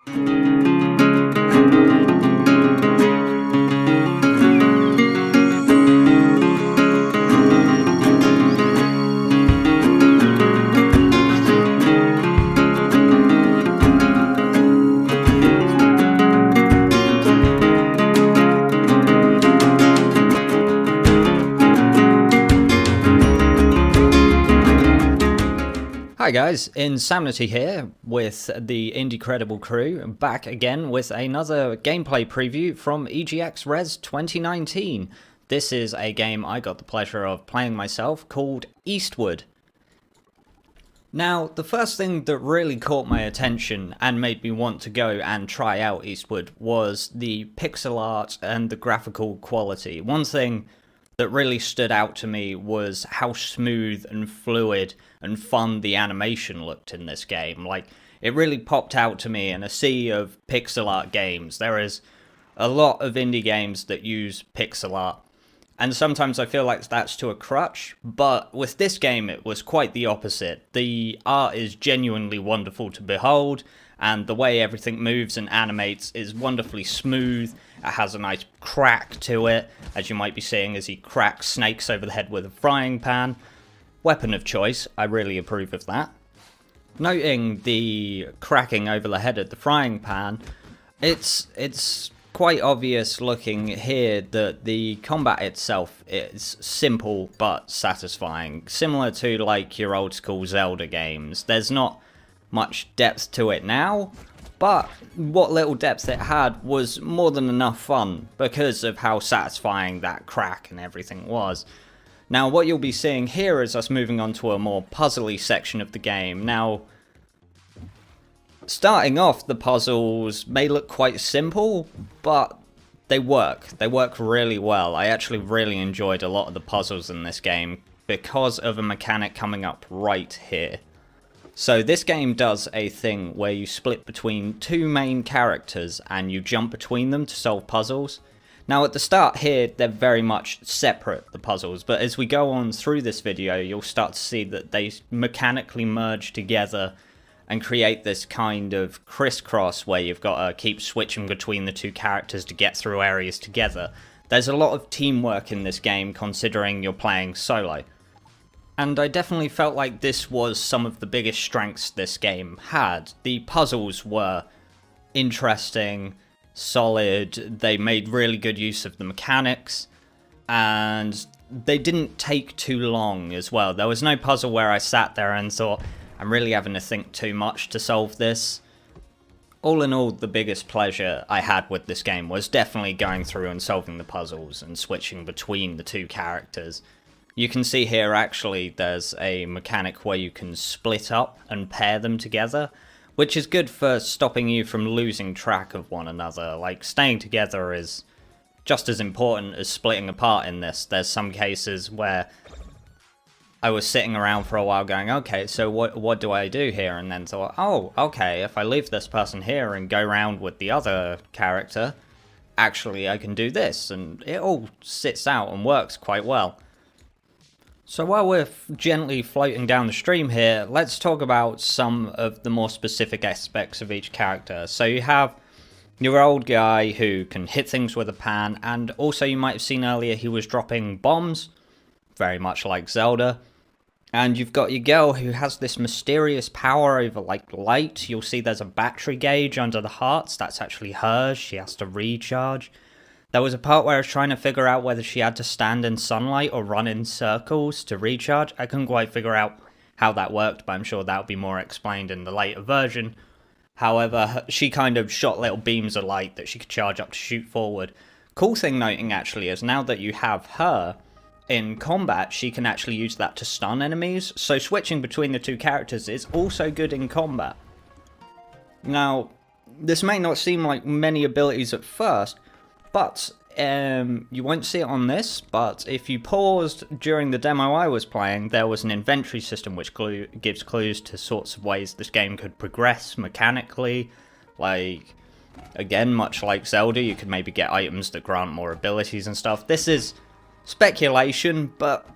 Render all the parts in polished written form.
Hi guys, Insanity here with the Indie crew, back again with another gameplay preview from EGX Rezzed 2019. This is a game I got the pleasure of playing myself called Eastward. Now, the first thing that really caught my attention and made me want to go and try out Eastward was the pixel art and the graphical quality. One thing that really stood out to me was how smooth and fluid and fun the animation looked in this game. Like, it really popped out to me in a sea of pixel art games. There is a lot of indie games that use pixel art, and sometimes I feel like that's to a crutch, but with this game it was quite the opposite. The art is genuinely wonderful to behold, and the way everything moves and animates is wonderfully smooth. It has a nice crack to it, as you might be seeing as he cracks snakes over the head with a frying pan. Weapon of choice, I really approve of that. Noting the cracking over the head of the frying pan, it's quite obvious looking here that the combat itself is simple but satisfying. Similar to like your old school Zelda games. There's not much depth to it now, but what little depth it had was more than enough fun because of how satisfying that crack and everything was. Now, what you'll be seeing here is us moving on to a more puzzly section of the game. Now, starting off, the puzzles may look quite simple, but they work. They work really well. I actually really enjoyed a lot of the puzzles in this game because of a mechanic coming up right here. So this game does a thing where you split between two main characters and you jump between them to solve puzzles. Now at the start here, they're very much separate, the puzzles, but as we go on through this video, you'll start to see that they mechanically merge together and create this kind of crisscross where you've got to keep switching between the two characters to get through areas together. There's a lot of teamwork in this game considering you're playing solo. And I definitely felt like this was some of the biggest strengths this game had. The puzzles were interesting, solid, they made really good use of the mechanics, and they didn't take too long as well. There was no puzzle where I sat there and thought, I'm really having to think too much to solve this. All in all, the biggest pleasure I had with this game was definitely going through and solving the puzzles and switching between the two characters. You can see here actually there's a mechanic where you can split up and pair them together, which is good for stopping you from losing track of one another. Like, staying together is just as important as splitting apart in this. There's some cases where I was sitting around for a while going, okay, so what do I do here? And then thought, oh, okay, if I leave this person here and go around with the other character, actually I can do this. And it all sits out and works quite well. So while we're gently floating down the stream here, let's talk about some of the more specific aspects of each character. So you have your old guy who can hit things with a pan, and also you might have seen earlier he was dropping bombs, very much like Zelda. And you've got your girl who has this mysterious power over like light. You'll see there's a battery gauge under the hearts, that's actually hers, she has to recharge. There was a part where I was trying to figure out whether she had to stand in sunlight or run in circles to recharge. I couldn't quite figure out how that worked, but I'm sure that will be more explained in the later version. However, she kind of shot little beams of light that she could charge up to shoot forward. Cool thing noting actually is now that you have her in combat, she can actually use that to stun enemies. So switching between the two characters is also good in combat. Now, this may not seem like many abilities at first, but you won't see it on this, but if you paused during the demo I was playing, there was an inventory system which gives clues to sorts of ways this game could progress mechanically. Like, again, much like Zelda, you could maybe get items that grant more abilities and stuff. This is speculation, but,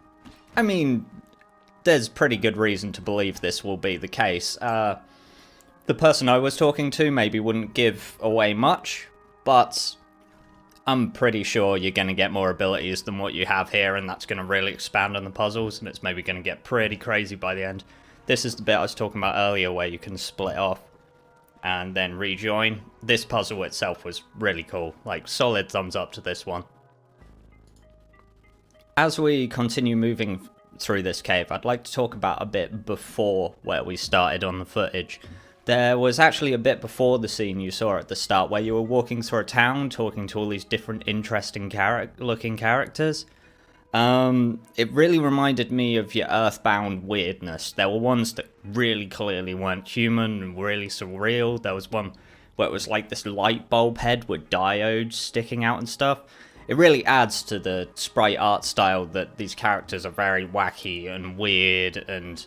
I mean, there's pretty good reason to believe this will be the case. The person I was talking to maybe wouldn't give away much, but I'm pretty sure you're going to get more abilities than what you have here, and that's going to really expand on the puzzles, and it's maybe going to get pretty crazy by the end. This is the bit I was talking about earlier where you can split off and then rejoin. This puzzle itself was really cool. Like, solid thumbs up to this one. As we continue moving through this cave, I'd like to talk about a bit before where we started on the footage. There was actually a bit before the scene you saw at the start where you were walking through a town talking to all these different interesting looking characters. It really reminded me of your Earthbound weirdness. There were ones that really clearly weren't human and really surreal. There was one where it was like this light bulb head with diodes sticking out and stuff. It really adds to the sprite art style that these characters are very wacky and weird and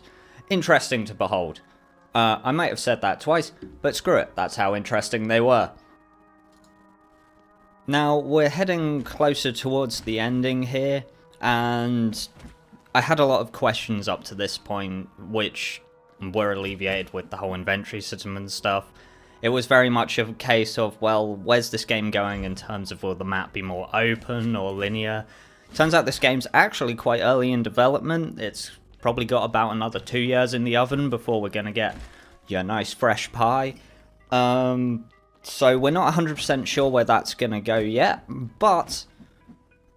interesting to behold. I might have said that twice, but screw it, that's how interesting they were. Now, we're heading closer towards the ending here, and I had a lot of questions up to this point, which were alleviated with the whole inventory system and stuff. It was very much a case of, well, where's this game going in terms of will the map be more open or linear? Turns out this game's actually quite early in development. It's probably got about another 2 years in the oven before we're going to get your nice fresh pie. So we're not 100% sure where that's going to go yet, but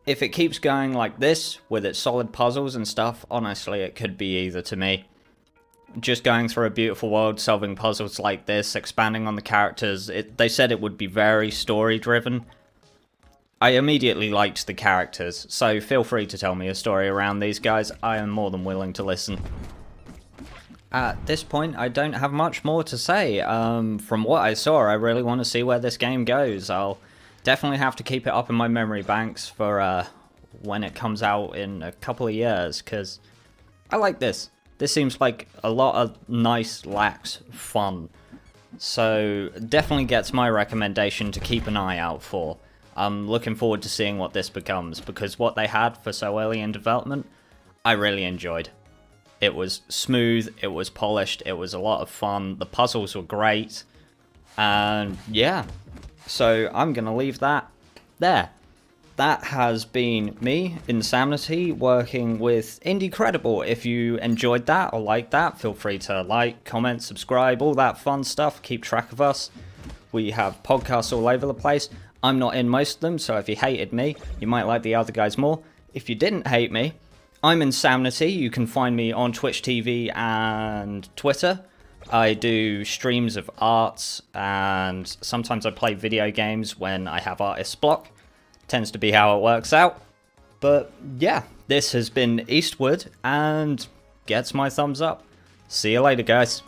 if it keeps going like this, with its solid puzzles and stuff, honestly, it could be either to me. Just going through a beautiful world, solving puzzles like this, expanding on the characters, they said it would be very story-driven. I immediately liked the characters, so feel free to tell me a story around these guys. I am more than willing to listen. At this point, I don't have much more to say. From what I saw, I really want to see where this game goes. I'll definitely have to keep it up in my memory banks for when it comes out in a couple of years, because I like this. This seems like a lot of nice, lax fun. So definitely gets my recommendation to keep an eye out for. I'm looking forward to seeing what this becomes, because what they had for so early in development, I really enjoyed. It was smooth, it was polished, it was a lot of fun, the puzzles were great, and yeah. So I'm going to leave that there. That has been me, Insanity, working with Indiecredible. If you enjoyed that or liked that, feel free to like, comment, subscribe, all that fun stuff. Keep track of us. We have podcasts all over the place. I'm not in most of them, so if you hated me, you might like the other guys more. If you didn't hate me, I'm Insanity. You can find me on Twitch TV and Twitter. I do streams of arts, and sometimes I play video games when I have artist block. Tends to be how it works out. But yeah, this has been Eastward, and gets my thumbs up. See you later, guys.